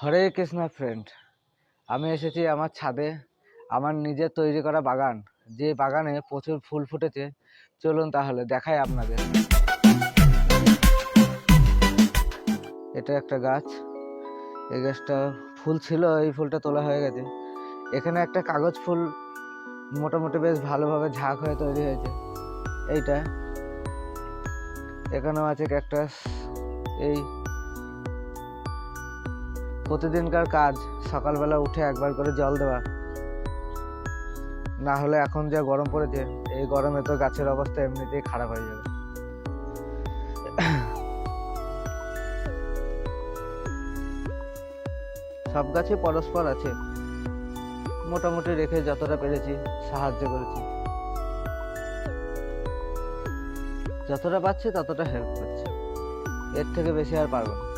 হরে Krishna friend, আমি এসেছি আমার ছাদে, আমার নিজের তৈরি করা বাগান, যে বাগানে প্রচুর ফুল ফুটেছে। চলুন তাহলে দেখাই আপনাদের। এটা একটা গাছ, এই গাছটা ফুল ছিল, এই ফুলটা তোলা হয়ে গেছে। এখানে একটা কাগজ ফুল মোটামুটি বেশ ভালোভাবে ঝাঁক হয়ে তৈরি হয়েছে। এইটা এখানেও আছে ক্যাকটাস। এই প্রতিদিনকার কাজ সকালবেলা উঠে একবার করে জল দেওয়া, না হলে এখন যা গরম পড়েছে, এই গরমে তো গাছের অবস্থা এমনিতেই খারাপ হয়ে যাবে। সব গাছে পরস্পর আছে, মোটামুটি রেখে যতটা পেরেছি সাহায্য করেছি, যতটা পাচ্ছি ততটা হেল্প করছি, এর থেকে বেশি আর পারবো না।